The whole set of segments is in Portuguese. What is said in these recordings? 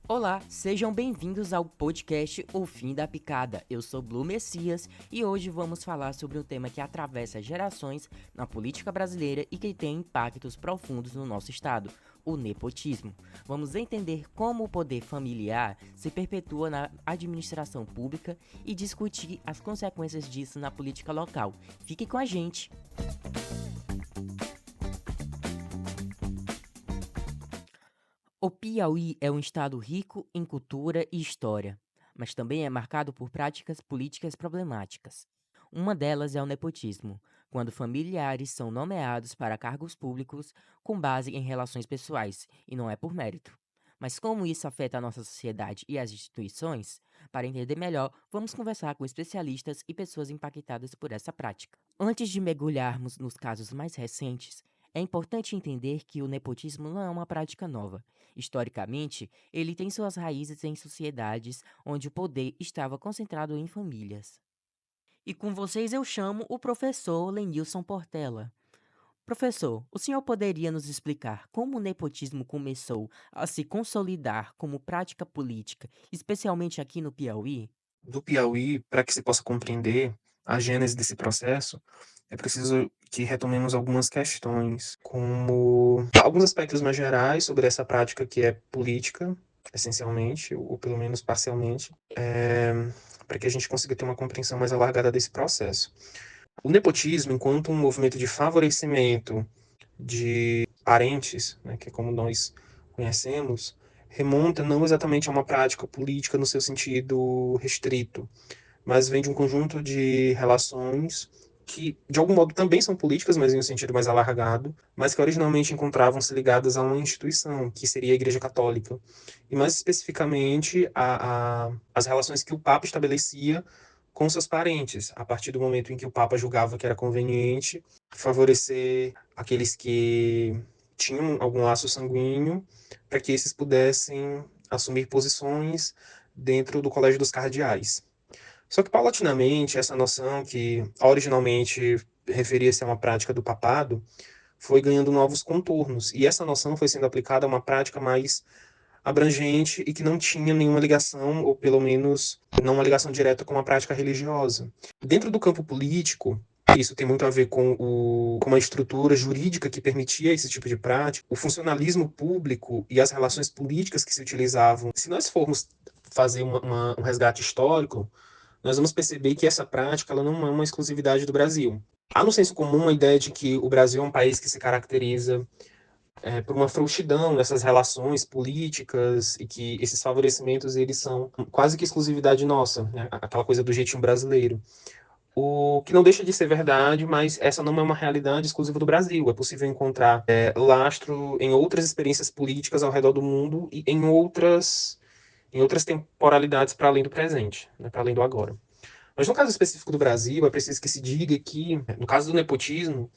Olá, sejam bem-vindos ao podcast O Fim da Picada. Eu sou Blue Messias e hoje vamos falar sobre um tema que atravessa gerações na política brasileira e que tem impactos profundos no nosso estado, o nepotismo. Vamos entender como o poder familiar se perpetua na administração pública e discutir as consequências disso na política local. Fique com a gente! O Piauí é um estado rico em cultura e história, mas também é marcado por práticas políticas problemáticas. Uma delas é o nepotismo, quando familiares são nomeados para cargos públicos com base em relações pessoais e não é por mérito. Mas como isso afeta a nossa sociedade e as instituições? Para entender melhor, vamos conversar com especialistas e pessoas impactadas por essa prática. Antes de mergulharmos nos casos mais recentes, é importante entender que o nepotismo não é uma prática nova. Historicamente, ele tem suas raízes em sociedades onde o poder estava concentrado em famílias. E com vocês eu chamo o professor Lenilson Portela. Professor, o senhor poderia nos explicar como o nepotismo começou a se consolidar como prática política, especialmente aqui no Piauí? Do Piauí, para que se possa compreender a gênese desse processo, é preciso que retomemos algumas questões, como alguns aspectos mais gerais sobre essa prática que é política, essencialmente, ou pelo menos parcialmente, para que a gente consiga ter uma compreensão mais alargada desse processo. O nepotismo, enquanto um movimento de favorecimento de parentes, né, que é como nós conhecemos, remonta não exatamente a uma prática política no seu sentido restrito, mas vem de um conjunto de relações que, de algum modo, também são políticas, mas em um sentido mais alargado, mas que originalmente encontravam-se ligadas a uma instituição, que seria a Igreja Católica. E mais especificamente, as relações que o Papa estabelecia com seus parentes, a partir do momento em que o Papa julgava que era conveniente favorecer aqueles que tinham algum laço sanguíneo, para que esses pudessem assumir posições dentro do Colégio dos Cardeais. Só que, paulatinamente, essa noção, que originalmente referia-se a uma prática do papado, foi ganhando novos contornos. E essa noção foi sendo aplicada a uma prática mais abrangente e que não tinha nenhuma ligação, ou pelo menos não uma ligação direta com a prática religiosa. Dentro do campo político, isso tem muito a ver com uma estrutura jurídica que permitia esse tipo de prática, o funcionalismo público e as relações políticas que se utilizavam. Se nós formos fazer um resgate histórico, nós vamos perceber que essa prática ela não é uma exclusividade do Brasil. Há no senso comum a ideia de que o Brasil é um país que se caracteriza por uma frouxidão nessas relações políticas e que esses favorecimentos eles são quase que exclusividade nossa, né? Aquela coisa do jeitinho brasileiro. O que não deixa de ser verdade, mas essa não é uma realidade exclusiva do Brasil. É possível encontrar lastro em outras experiências políticas ao redor do mundo e em outras temporalidades para além do presente, né? Para além do agora. Mas no caso específico do Brasil, é preciso que se diga que, no caso do nepotismo,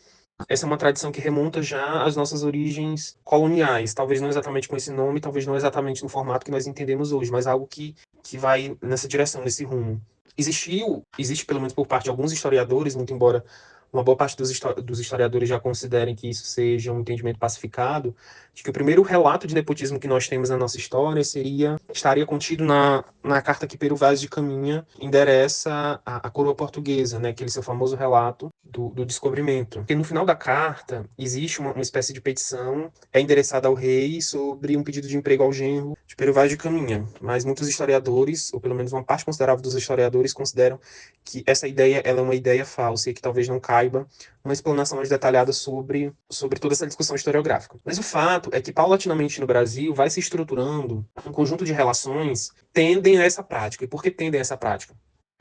essa é uma tradição que remonta já às nossas origens coloniais. Talvez não exatamente com esse nome, talvez não exatamente no formato que nós entendemos hoje, mas algo que vai nessa direção, nesse rumo. Existe pelo menos por parte de alguns historiadores, muito embora uma boa parte dos historiadores já considerem que isso seja um entendimento pacificado, de que o primeiro relato de nepotismo que nós temos na nossa história estaria contido na carta que Pero Vaz de Caminha endereça à coroa portuguesa, né, aquele seu famoso relato do descobrimento. Porque no final da carta existe uma espécie de petição endereçada ao rei sobre um pedido de emprego ao genro de Pero Vaz de Caminha, mas muitos historiadores, ou pelo menos uma parte considerável dos historiadores, consideram que essa ideia ela é uma ideia falsa e que talvez não caiba uma explanação mais detalhada sobre toda essa discussão historiográfica. Mas o fato é que, paulatinamente no Brasil, vai se estruturando um conjunto de relações que tendem a essa prática. E por que tendem a essa prática?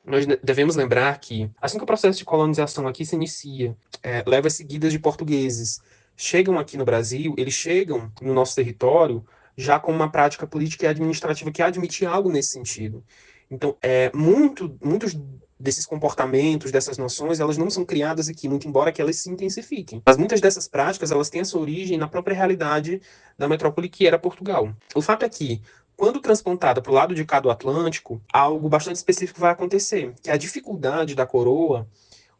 Nós devemos lembrar que, assim que o processo de colonização aqui se inicia, leva seguidas de portugueses chegam aqui no Brasil, eles chegam no nosso território já com uma prática política e administrativa que admite algo nesse sentido. Então, muitos desses comportamentos, dessas noções, elas não são criadas aqui, muito embora que elas se intensifiquem. Mas muitas dessas práticas, elas têm a sua origem na própria realidade da metrópole que era Portugal. O fato é que, quando transplantada para o lado de cá do Atlântico, algo bastante específico vai acontecer, que é a dificuldade da coroa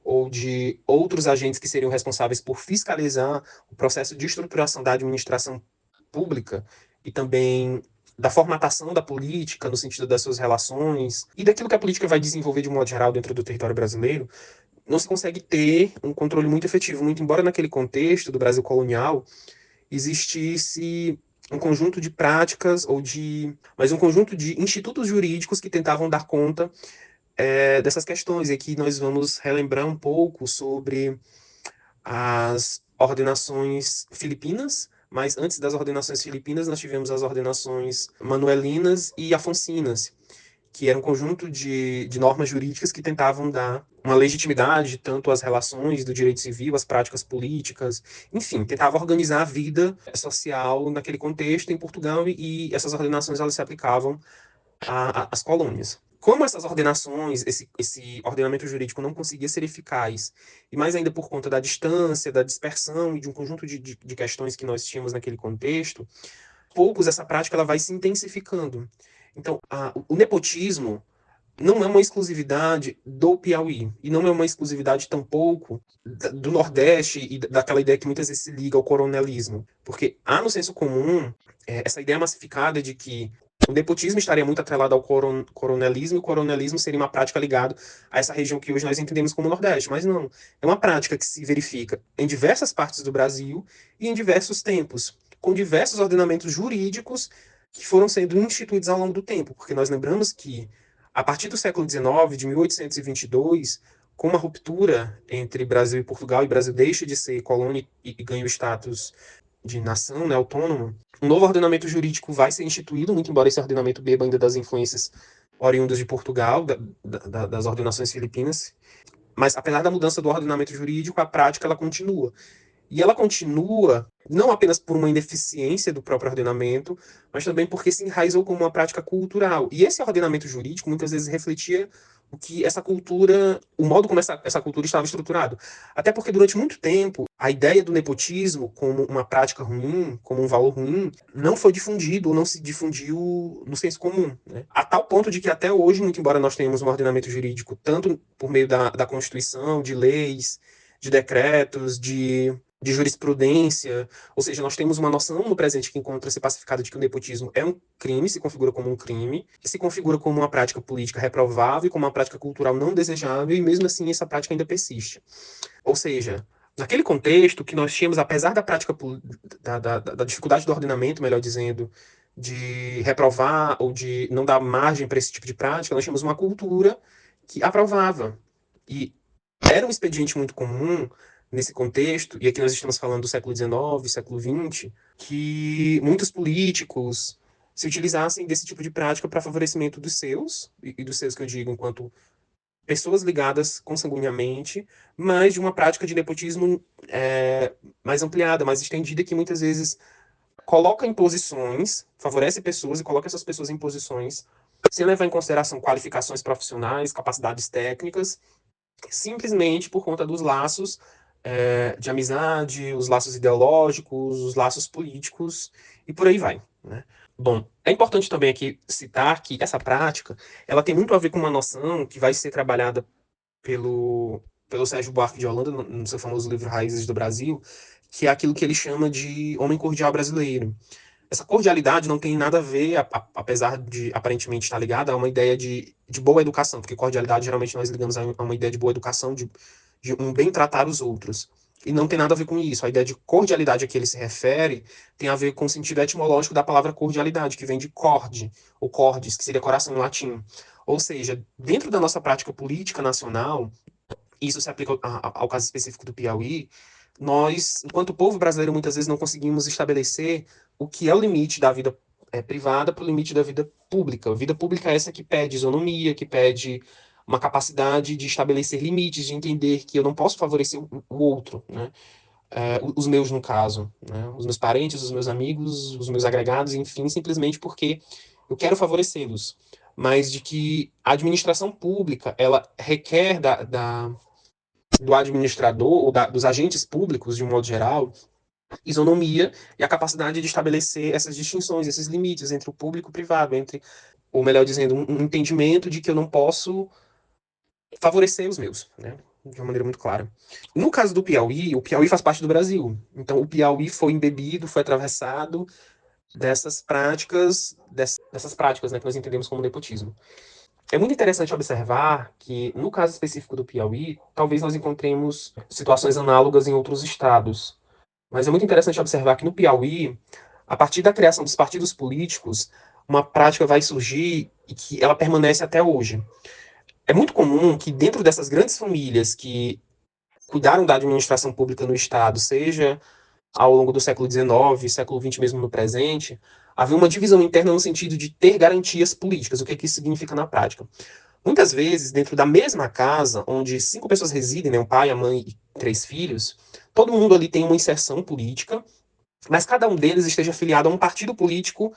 ou de outros agentes que seriam responsáveis por fiscalizar o processo de estruturação da administração pública e também da formatação da política, no sentido das suas relações, e daquilo que a política vai desenvolver de um modo geral dentro do território brasileiro, não se consegue ter um controle muito efetivo, muito embora naquele contexto do Brasil colonial existisse um conjunto de práticas mas um conjunto de institutos jurídicos que tentavam dar conta dessas questões. E aqui nós vamos relembrar um pouco sobre as ordenações filipinas, mas antes das ordenações filipinas nós tivemos as ordenações manuelinas e afoncinas, que era um conjunto de normas jurídicas que tentavam dar uma legitimidade tanto às relações do direito civil, às práticas políticas, enfim, tentava organizar a vida social naquele contexto em Portugal, e essas ordenações elas se aplicavam às colônias. Como essas ordenações, esse ordenamento jurídico não conseguia ser eficaz, e mais ainda por conta da distância, da dispersão e de um conjunto de questões que nós tínhamos naquele contexto, poucos essa prática ela vai se intensificando. Então, o nepotismo não é uma exclusividade do Piauí, e não é uma exclusividade tampouco do Nordeste e daquela ideia que muitas vezes se liga ao coronelismo, porque há no senso comum essa ideia massificada de que o nepotismo estaria muito atrelado ao coronelismo, e o coronelismo seria uma prática ligada a essa região que hoje nós entendemos como Nordeste, mas não. É uma prática que se verifica em diversas partes do Brasil e em diversos tempos, com diversos ordenamentos jurídicos que foram sendo instituídos ao longo do tempo, porque nós lembramos que, a partir do século XIX, de 1822, com uma ruptura entre Brasil e Portugal, e Brasil deixa de ser colônia e ganha o status de nação, né, autônoma, um novo ordenamento jurídico vai ser instituído, muito embora esse ordenamento beba ainda das influências oriundas de Portugal, das ordenações filipinas, mas apesar da mudança do ordenamento jurídico, a prática ela continua. E ela continua não apenas por uma ineficiência do próprio ordenamento, mas também porque se enraizou como uma prática cultural. E esse ordenamento jurídico muitas vezes refletia o que essa cultura, o modo como essa cultura estava estruturado. Até porque durante muito tempo, a ideia do nepotismo como uma prática ruim, como um valor ruim, não foi difundido, ou não se difundiu no senso comum, né? A tal ponto de que até hoje, muito embora nós tenhamos um ordenamento jurídico, tanto por meio da Constituição, de leis, de decretos, de jurisprudência, ou seja, nós temos uma noção no presente que encontra-se pacificada de que o nepotismo é um crime, se configura como um crime, e se configura como uma prática política reprovável, como uma prática cultural não desejável, e mesmo assim essa prática ainda persiste. Ou seja, naquele contexto que nós tínhamos, apesar da prática da dificuldade do ordenamento, melhor dizendo, de reprovar ou de não dar margem para esse tipo de prática, nós tínhamos uma cultura que aprovava. E era um expediente muito comum nesse contexto, e aqui nós estamos falando do século XIX, século XX, que muitos políticos se utilizassem desse tipo de prática para favorecimento dos seus, e dos seus que eu digo enquanto pessoas ligadas consanguinamente, mas de uma prática de nepotismo mais ampliada, mais estendida, que muitas vezes coloca em posições, favorece pessoas e coloca essas pessoas em posições sem levar em consideração qualificações profissionais, capacidades técnicas, simplesmente por conta dos laços de amizade, os laços ideológicos, os laços políticos e por aí vai, né? Bom, é importante também aqui citar que essa prática ela tem muito a ver com uma noção que vai ser trabalhada pelo Sérgio Buarque de Holanda no seu famoso livro Raízes do Brasil, que é aquilo que ele chama de homem cordial brasileiro. Essa cordialidade não tem nada a ver, apesar de aparentemente estar ligada a uma ideia de boa educação, porque cordialidade geralmente nós ligamos a uma ideia de boa educação, de um bem tratar os outros. E não tem nada a ver com isso. A ideia de cordialidade a que ele se refere tem a ver com o sentido etimológico da palavra cordialidade, que vem de corde, ou cordis, que seria coração em latim. Ou seja, dentro da nossa prática política nacional, isso se aplica ao caso específico do Piauí, nós, enquanto povo brasileiro, muitas vezes não conseguimos estabelecer o que é o limite da vida privada para o limite da vida pública. A vida pública é essa que pede isonomia, que pede uma capacidade de estabelecer limites, de entender que eu não posso favorecer o outro, né? Os meus, no caso, né? Os meus parentes, os meus amigos, os meus agregados, enfim, simplesmente porque eu quero favorecê-los. Mas de que a administração pública, ela requer do administrador ou dos agentes públicos, de um modo geral, isonomia e a capacidade de estabelecer essas distinções, esses limites entre o público e o privado, entre, ou melhor dizendo, um entendimento de que eu não posso favorecer os meus, né? De uma maneira muito clara. No caso do Piauí, o Piauí faz parte do Brasil. Então, o Piauí foi embebido, foi atravessado dessas práticas, dessas práticas, né, que nós entendemos como nepotismo. É muito interessante observar que, no caso específico do Piauí, talvez nós encontremos situações análogas em outros estados. Mas é muito interessante observar que no Piauí, a partir da criação dos partidos políticos, uma prática vai surgir e que ela permanece até hoje. É muito comum que dentro dessas grandes famílias que cuidaram da administração pública no estado, seja ao longo do século XIX, século XX mesmo no presente, havia uma divisão interna no sentido de ter garantias políticas. O que é que isso significa na prática? Muitas vezes, dentro da mesma casa, onde 5 pessoas residem, né, um pai, a mãe e 3 filhos, todo mundo ali tem uma inserção política, mas cada um deles esteja afiliado a um partido político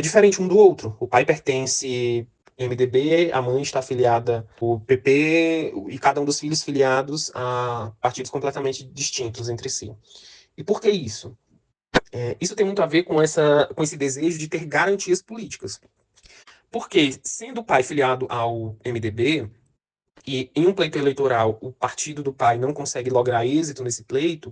diferente um do outro. O pai pertence ao MDB, a mãe está afiliada ao PP e cada um dos filhos filiados a partidos completamente distintos entre si. E por que isso? Isso tem muito a ver com esse desejo de ter garantias políticas. Porque, sendo o pai filiado ao MDB, e em um pleito eleitoral o partido do pai não consegue lograr êxito nesse pleito,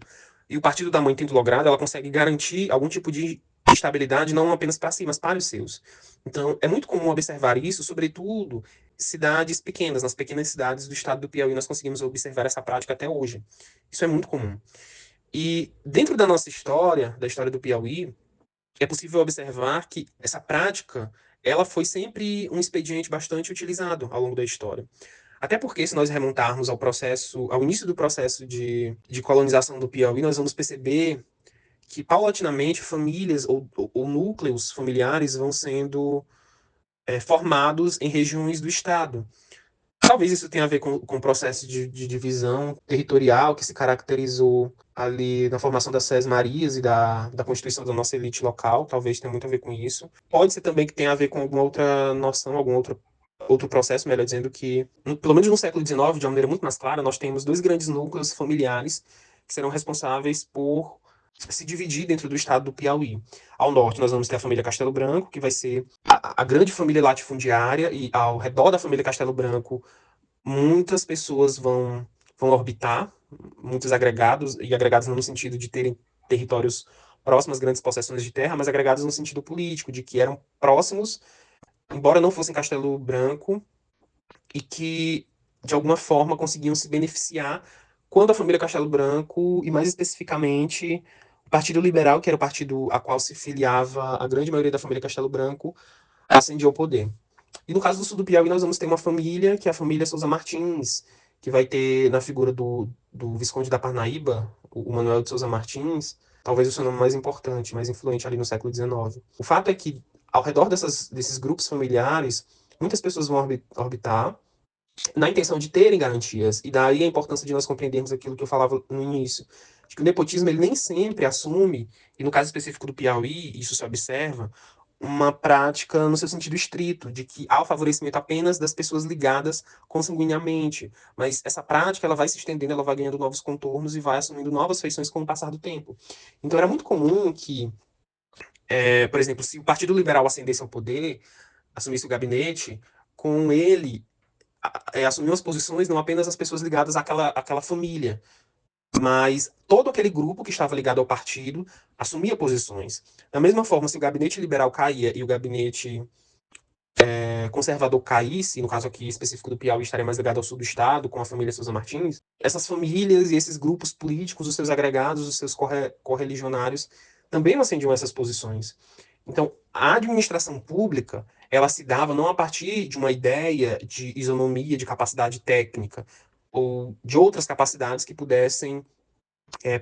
e o partido da mãe tendo logrado, ela consegue garantir algum tipo de estabilidade, não apenas para si, mas para os seus. Então, é muito comum observar isso, sobretudo cidades pequenas. Nas pequenas cidades do estado do Piauí, nós conseguimos observar essa prática até hoje. Isso é muito comum. E dentro da nossa história, da história do Piauí, é possível observar que essa prática ela foi sempre um expediente bastante utilizado ao longo da história. Até porque, se nós remontarmos ao início do processo de colonização do Piauí, nós vamos perceber que, paulatinamente, famílias ou núcleos familiares vão sendo formados em regiões do Estado. Talvez isso tenha a ver com o processo de divisão territorial que se caracterizou ali na formação das Sés Marias e da constituição da nossa elite local. Talvez tenha muito a ver com isso. Pode ser também que tenha a ver com alguma outra noção, outro processo, melhor dizendo, que, pelo menos no século XIX, de uma maneira muito mais clara, nós temos dois grandes núcleos familiares que serão responsáveis por se dividir dentro do estado do Piauí. Ao norte, nós vamos ter a família Castelo Branco, que vai ser a grande família latifundiária, e ao redor da família Castelo Branco, muitas pessoas vão orbitar, muitos agregados, e agregados não no sentido de terem territórios próximos às grandes possessões de terra, mas agregados no sentido político, de que eram próximos, embora não fossem Castelo Branco, e que, de alguma forma, conseguiam se beneficiar quando a família Castelo Branco, e mais especificamente o Partido Liberal, que era o partido a qual se filiava a grande maioria da família Castelo Branco, ascendia ao poder. E no caso do sul do Piauí, nós vamos ter uma família, que é a família Souza Martins, que vai ter na figura do Visconde da Parnaíba, o Manuel de Souza Martins, talvez o seu nome mais importante, mais influente ali no século XIX. O fato é que, ao redor desses grupos familiares, muitas pessoas vão orbitar na intenção de terem garantias. E daí a importância de nós compreendermos aquilo que eu falava no início, de que o nepotismo ele nem sempre assume, e no caso específico do Piauí, isso se observa, uma prática no seu sentido estrito, de que há o favorecimento apenas das pessoas ligadas consanguinamente. Mas essa prática ela vai se estendendo, ela vai ganhando novos contornos e vai assumindo novas feições com o passar do tempo. Então era muito comum que, por exemplo, se o Partido Liberal ascendesse ao poder, assumisse o gabinete, com ele assumiam as posições não apenas as pessoas ligadas àquela família, mas todo aquele grupo que estava ligado ao partido assumia posições. Da mesma forma, se o gabinete liberal caía e o gabinete conservador caísse, no caso aqui específico do Piauí, estaria mais ligado ao sul do estado, com a família Souza Martins, essas famílias e esses grupos políticos, os seus agregados, os seus correligionários, também ascendiam essas posições. Então, a administração pública, ela se dava não a partir de uma ideia de isonomia, de capacidade técnica, ou de outras capacidades que pudessem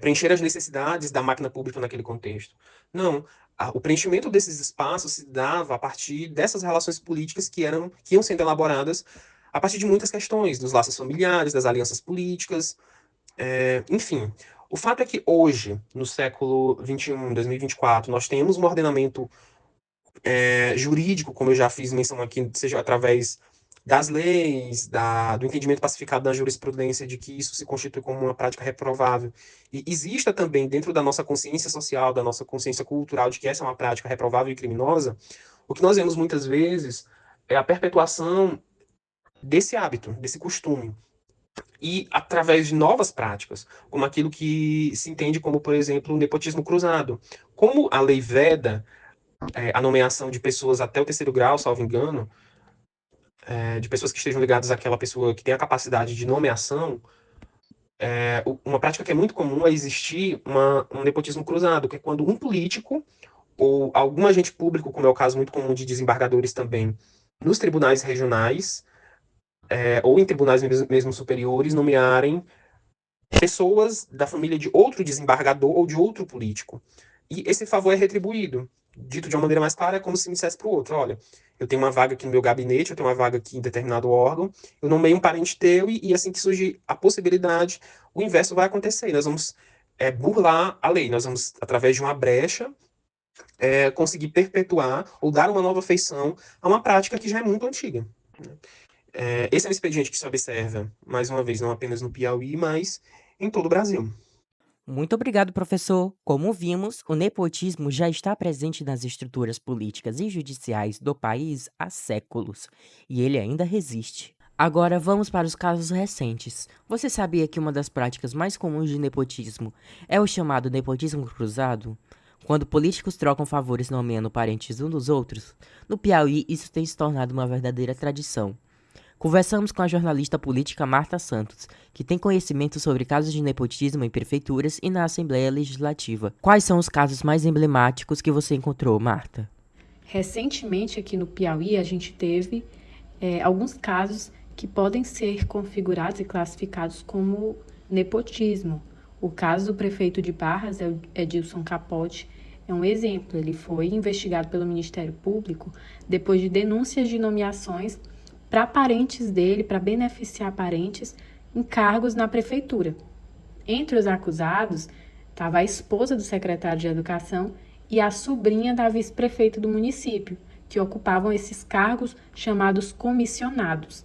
preencher as necessidades da máquina pública naquele contexto. Não, o preenchimento desses espaços se dava a partir dessas relações políticas que iam sendo elaboradas a partir de muitas questões, dos laços familiares, das alianças políticas, enfim. O fato é que hoje, no século XXI, 2024, nós temos um ordenamento jurídico, como eu já fiz menção aqui, seja através das leis, do entendimento pacificado da jurisprudência de que isso se constitui como uma prática reprovável. E exista também dentro da nossa consciência social, da nossa consciência cultural, de que essa é uma prática reprovável e criminosa, o que nós vemos muitas vezes é a perpetuação desse hábito, desse costume. E através de novas práticas, como aquilo que se entende como, por exemplo, o nepotismo cruzado. Como a lei veda a nomeação de pessoas até o terceiro grau, salvo engano, de pessoas que estejam ligadas àquela pessoa que tem a capacidade de nomeação, uma prática que é muito comum é existir um nepotismo cruzado, que é quando um político ou algum agente público, como é o caso muito comum de desembargadores também, nos tribunais regionais, ou em tribunais mesmo superiores, nomearem pessoas da família de outro desembargador ou de outro político. E esse favor é retribuído. Dito de uma maneira mais clara, é como se me dissesse para o outro: olha, eu tenho uma vaga aqui no meu gabinete, eu tenho uma vaga aqui em determinado órgão, eu nomeio um parente teu, e assim que surgir a possibilidade, o inverso vai acontecer. E nós vamos burlar a lei, nós vamos, através de uma brecha, conseguir perpetuar ou dar uma nova feição a uma prática que já é muito antiga. Esse é um expediente que se observa, mais uma vez, não apenas no Piauí, mas em todo o Brasil. Muito obrigado, professor. Como vimos, o nepotismo já está presente nas estruturas políticas e judiciais do país há séculos, e ele ainda resiste. Agora vamos para os casos recentes. Você sabia que uma das práticas mais comuns de nepotismo é o chamado nepotismo cruzado? Quando políticos trocam favores nomeando parentes uns dos outros? No Piauí, isso tem se tornado uma verdadeira tradição. Conversamos com a jornalista política Marta Santos, que tem conhecimento sobre casos de nepotismo em prefeituras e na Assembleia Legislativa. Quais são os casos mais emblemáticos que você encontrou, Marta? Recentemente, aqui no Piauí, a gente teve alguns casos que podem ser configurados e classificados como nepotismo. O caso do prefeito de Barras, Edilson Capote, é um exemplo. Ele foi investigado pelo Ministério Público depois de denúncias de nomeações para parentes dele, para beneficiar parentes em cargos na prefeitura. Entre os acusados estava a esposa do secretário de Educação e a sobrinha da vice-prefeita do município, que ocupavam esses cargos chamados comissionados.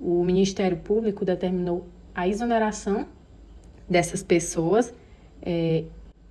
O Ministério Público determinou a exoneração dessas pessoas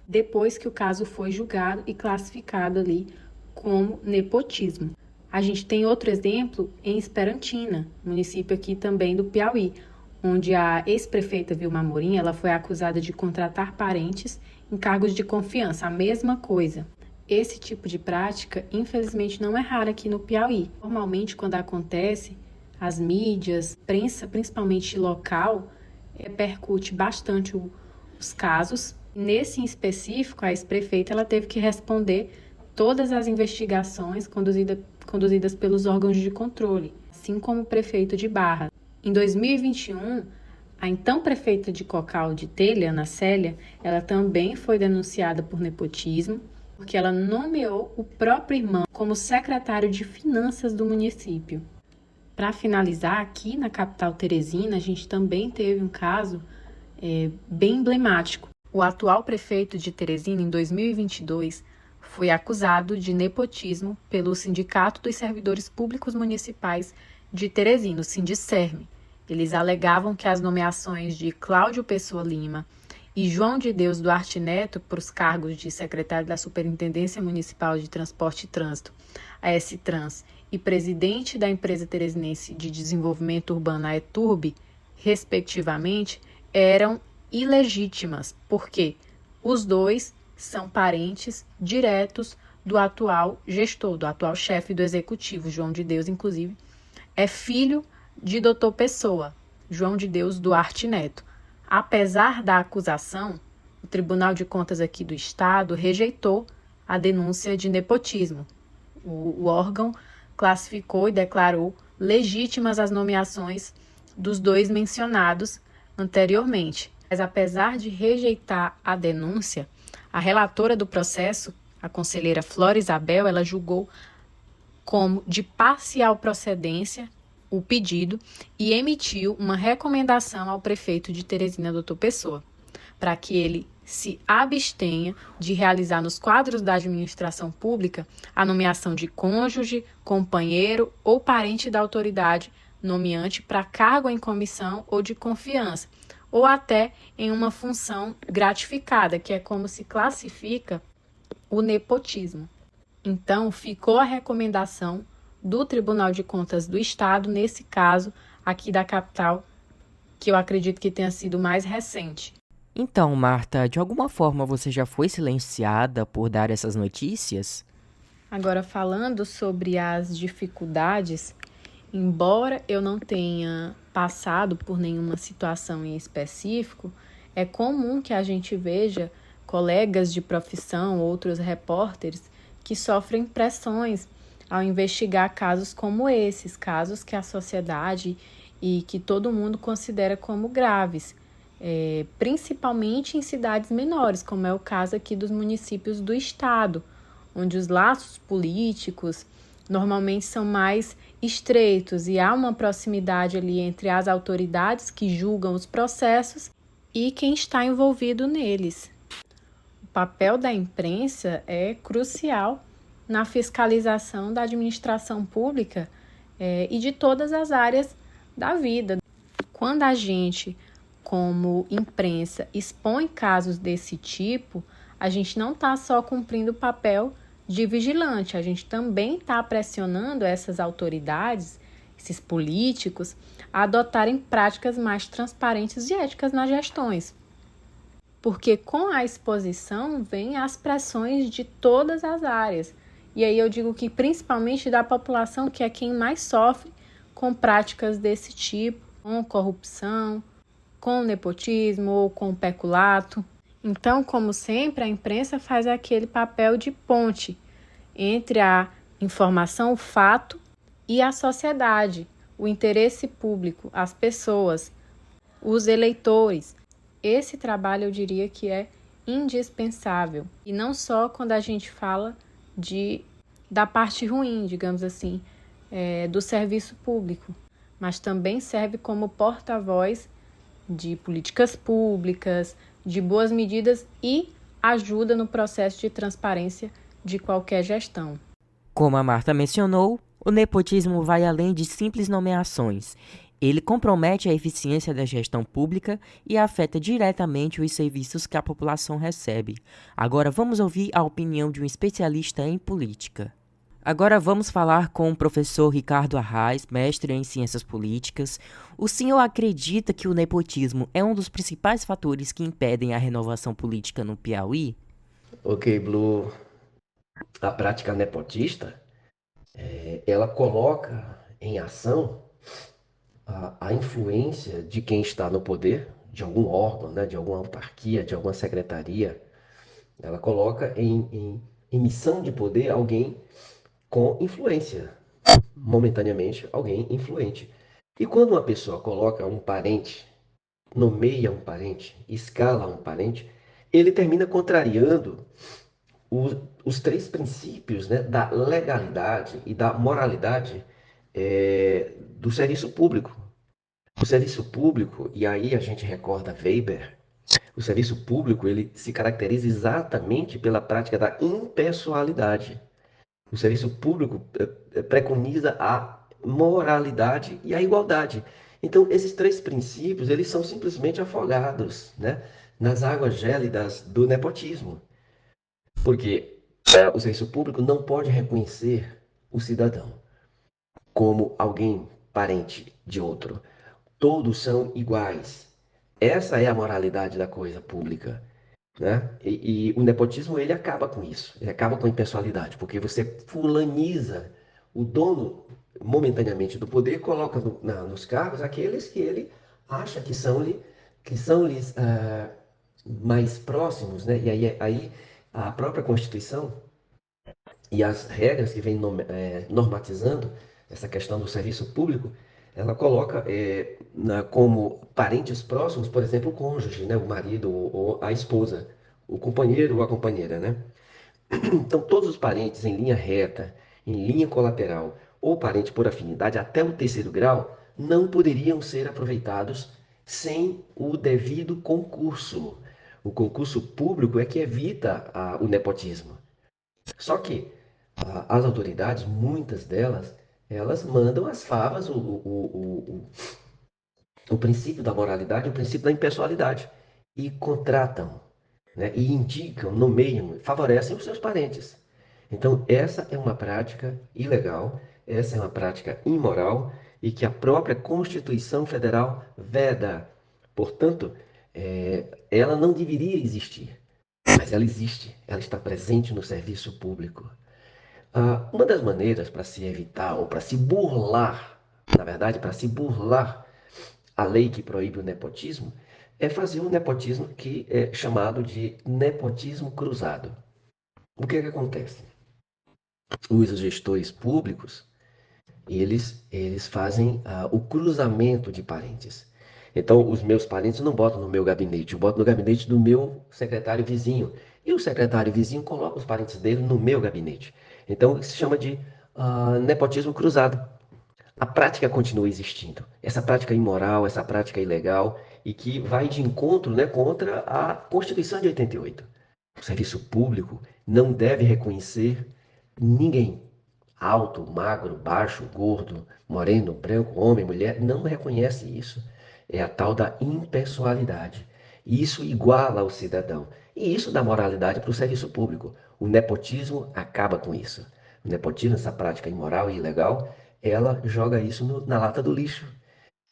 depois que o caso foi julgado e classificado ali como nepotismo. A gente tem outro exemplo em Esperantina, município aqui também do Piauí, onde a ex-prefeita Vilma Amorim, ela foi acusada de contratar parentes em cargos de confiança, a mesma coisa. Esse tipo de prática, infelizmente, não é raro aqui no Piauí. Normalmente, quando acontece, as mídias, prensa, principalmente local, repercute bastante os casos. Nesse em específico, a ex-prefeita ela teve que responder todas as investigações conduzidas pelos órgãos de controle, assim como o prefeito de Barra. Em 2021, a então prefeita de Cocal de Telha, Ana Célia, ela também foi denunciada por nepotismo, porque ela nomeou o próprio irmão como secretário de finanças do município. Para finalizar, aqui na capital Teresina, a gente também teve um caso bem emblemático. O atual prefeito de Teresina, em 2022, foi acusado de nepotismo pelo Sindicato dos Servidores Públicos Municipais de Teresina, o Sindicerme. Eles alegavam que as nomeações de Cláudio Pessoa Lima e João de Deus Duarte Neto para os cargos de secretário da Superintendência Municipal de Transporte e Trânsito, a S-Trans, e presidente da empresa teresinense de desenvolvimento urbano, a ETURB, respectivamente, eram ilegítimas, porque os dois são parentes diretos do atual gestor, do atual chefe do executivo. João de Deus, inclusive, é filho de Dr. Pessoa, João de Deus Duarte Neto. Apesar da acusação, o Tribunal de Contas aqui do Estado rejeitou a denúncia de nepotismo. O órgão classificou e declarou legítimas as nomeações dos dois mencionados anteriormente. Mas apesar de rejeitar a denúncia, a relatora do processo, a conselheira Flora Isabel, ela julgou como de parcial procedência o pedido e emitiu uma recomendação ao prefeito de Teresina, Dr. Pessoa, para que ele se abstenha de realizar nos quadros da administração pública a nomeação de cônjuge, companheiro ou parente da autoridade nomeante para cargo em comissão ou de confiança, ou até em uma função gratificada, que é como se classifica o nepotismo. Então, ficou a recomendação do Tribunal de Contas do Estado, nesse caso aqui da capital, que eu acredito que tenha sido mais recente. Então, Marta, de alguma forma você já foi silenciada por dar essas notícias? Agora, falando sobre as dificuldades, embora eu não tenha passado por nenhuma situação em específico, é comum que a gente veja colegas de profissão, outros repórteres, que sofrem pressões ao investigar casos como esses, casos que a sociedade e que todo mundo considera como graves, principalmente em cidades menores, como é o caso aqui dos municípios do estado, onde os laços políticos normalmente são mais estreitos e há uma proximidade ali entre as autoridades que julgam os processos e quem está envolvido neles. O papel da imprensa é crucial na fiscalização da administração pública e de todas as áreas da vida. Quando a gente, como imprensa, expõe casos desse tipo, a gente não está só cumprindo o papel de vigilante, a gente também está pressionando essas autoridades, esses políticos, a adotarem práticas mais transparentes e éticas nas gestões. Porque com a exposição vem as pressões de todas as áreas. E aí eu digo que principalmente da população, que é quem mais sofre com práticas desse tipo, com corrupção, com nepotismo ou com peculato. Então, como sempre, a imprensa faz aquele papel de ponte entre a informação, o fato e a sociedade, o interesse público, as pessoas, os eleitores. Esse trabalho eu diria que é indispensável. E não só quando a gente fala da parte ruim, digamos assim, do serviço público, mas também serve como porta-voz de políticas públicas, de boas medidas e ajuda no processo de transparência de qualquer gestão. Como a Marta mencionou, o nepotismo vai além de simples nomeações. Ele compromete a eficiência da gestão pública e afeta diretamente os serviços que a população recebe. Agora vamos ouvir a opinião de um especialista em política. Agora vamos falar com o professor Ricardo Arraes, mestre em Ciências Políticas. O senhor acredita que o nepotismo é um dos principais fatores que impedem a renovação política no Piauí? Ok, Blue. A prática nepotista, ela coloca em ação a influência de quem está no poder, de algum órgão, né, de alguma autarquia, de alguma secretaria. Ela coloca em missão de poder alguém com influência, momentaneamente alguém influente. E quando uma pessoa coloca um parente, nomeia um parente, escala um parente, ele termina contrariando os três princípios, né, da legalidade e da moralidade do serviço público. O serviço público, e aí a gente recorda Weber, o serviço público ele se caracteriza exatamente pela prática da impessoalidade. O serviço público preconiza a moralidade e a igualdade. Então, esses três princípios, eles são simplesmente afogados, né, nas águas gélidas do nepotismo. Porque o serviço público não pode reconhecer o cidadão como alguém parente de outro. Todos são iguais. Essa é a moralidade da coisa pública, né? E o nepotismo ele acaba com isso, ele acaba com a impessoalidade, porque você fulaniza o dono momentaneamente do poder, coloca nos cargos aqueles que ele acha que são lhes mais próximos, né? E aí a própria Constituição e as regras que vêm normatizando essa questão do serviço público, ela coloca como parentes próximos, por exemplo, o cônjuge, né? O marido ou a esposa, o companheiro ou a companheira, né? Então, todos os parentes em linha reta, em linha colateral ou parente por afinidade até o terceiro grau não poderiam ser aproveitados sem o devido concurso. O concurso público é que evita o nepotismo. Só que as autoridades, muitas delas, elas mandam as favas, o princípio da moralidade, o princípio da impessoalidade, e contratam, né, e indicam, nomeiam, favorecem os seus parentes. Então, essa é uma prática ilegal, essa é uma prática imoral e que a própria Constituição Federal veda. Portanto, ela não deveria existir, mas ela existe, ela está presente no serviço público. Uma das maneiras para se evitar ou para se burlar, na verdade, para se burlar a lei que proíbe o nepotismo, é fazer um nepotismo que é chamado de nepotismo cruzado. O que é que acontece? Os gestores públicos, eles fazem o cruzamento de parentes. Então, os meus parentes eu não botam no meu gabinete, eu boto no gabinete do meu secretário vizinho. E o secretário vizinho coloca os parentes dele no meu gabinete. Então, isso se chama de nepotismo cruzado. A prática continua existindo. Essa prática imoral, essa prática ilegal e que vai de encontro, né, contra a Constituição de 88. O serviço público não deve reconhecer ninguém. Alto, magro, baixo, gordo, moreno, branco, homem, mulher, não reconhece isso. É a tal da impessoalidade. E isso iguala o cidadão. E isso dá moralidade para o serviço público. O nepotismo acaba com isso. O nepotismo, essa prática imoral e ilegal, ela joga isso na lata do lixo,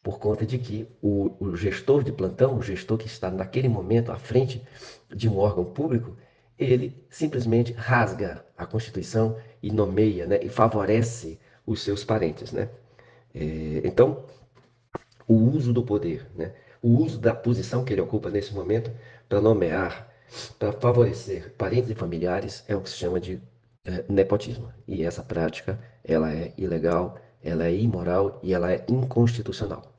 por conta de que o gestor de plantão, o gestor que está naquele momento à frente de um órgão público, ele simplesmente rasga a Constituição e nomeia, né, e favorece os seus parentes, né? Então, o uso do poder, né, o uso da posição que ele ocupa nesse momento para nomear, para favorecer parentes e familiares é o que se chama de nepotismo. E essa prática, ela é ilegal, ela é imoral e ela é inconstitucional.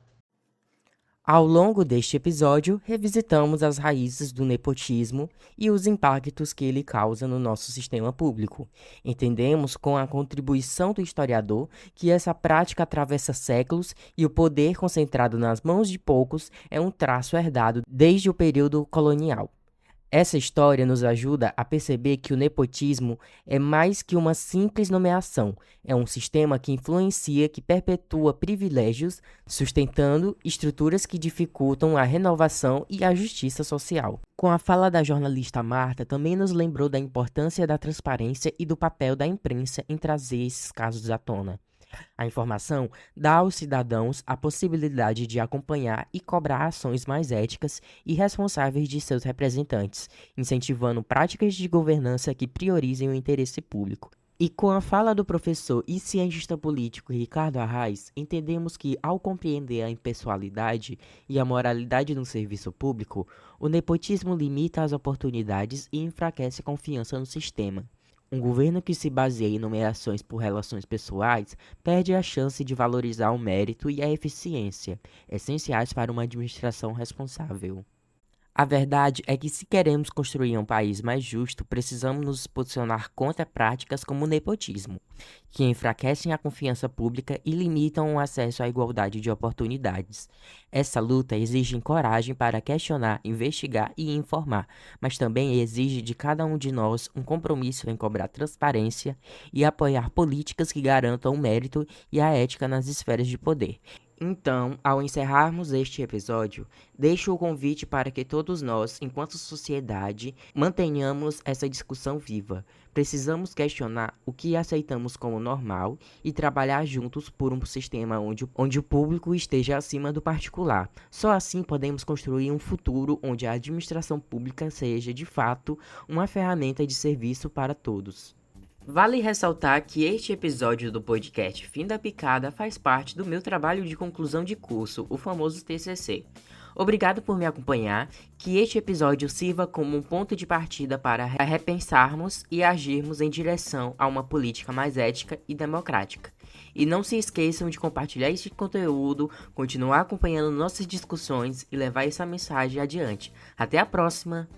Ao longo deste episódio, revisitamos as raízes do nepotismo e os impactos que ele causa no nosso sistema público. Entendemos com a contribuição do historiador que essa prática atravessa séculos e o poder concentrado nas mãos de poucos é um traço herdado desde o período colonial. Essa história nos ajuda a perceber que o nepotismo é mais que uma simples nomeação, é um sistema que influencia, que perpetua privilégios, sustentando estruturas que dificultam a renovação e a justiça social. Com a fala da jornalista Marta, também nos lembrou da importância da transparência e do papel da imprensa em trazer esses casos à tona. A informação dá aos cidadãos a possibilidade de acompanhar e cobrar ações mais éticas e responsáveis de seus representantes, incentivando práticas de governança que priorizem o interesse público. E com a fala do professor e cientista político Ricardo Arraes, entendemos que, ao compreender a impessoalidade e a moralidade no serviço público, o nepotismo limita as oportunidades e enfraquece a confiança no sistema. Um governo que se baseia em nomeações por relações pessoais perde a chance de valorizar o mérito e a eficiência, essenciais para uma administração responsável. A verdade é que, se queremos construir um país mais justo, precisamos nos posicionar contra práticas como o nepotismo, que enfraquecem a confiança pública e limitam o acesso à igualdade de oportunidades. Essa luta exige coragem para questionar, investigar e informar, mas também exige de cada um de nós um compromisso em cobrar transparência e apoiar políticas que garantam o mérito e a ética nas esferas de poder. Então, ao encerrarmos este episódio, deixo o convite para que todos nós, enquanto sociedade, mantenhamos essa discussão viva. Precisamos questionar o que aceitamos como normal e trabalhar juntos por um sistema onde o público esteja acima do particular. Só assim podemos construir um futuro onde a administração pública seja, de fato, uma ferramenta de serviço para todos. Vale ressaltar que este episódio do podcast Fim da Picada faz parte do meu trabalho de conclusão de curso, o famoso TCC. Obrigado por me acompanhar, que este episódio sirva como um ponto de partida para repensarmos e agirmos em direção a uma política mais ética e democrática. E não se esqueçam de compartilhar este conteúdo, continuar acompanhando nossas discussões e levar essa mensagem adiante. Até a próxima!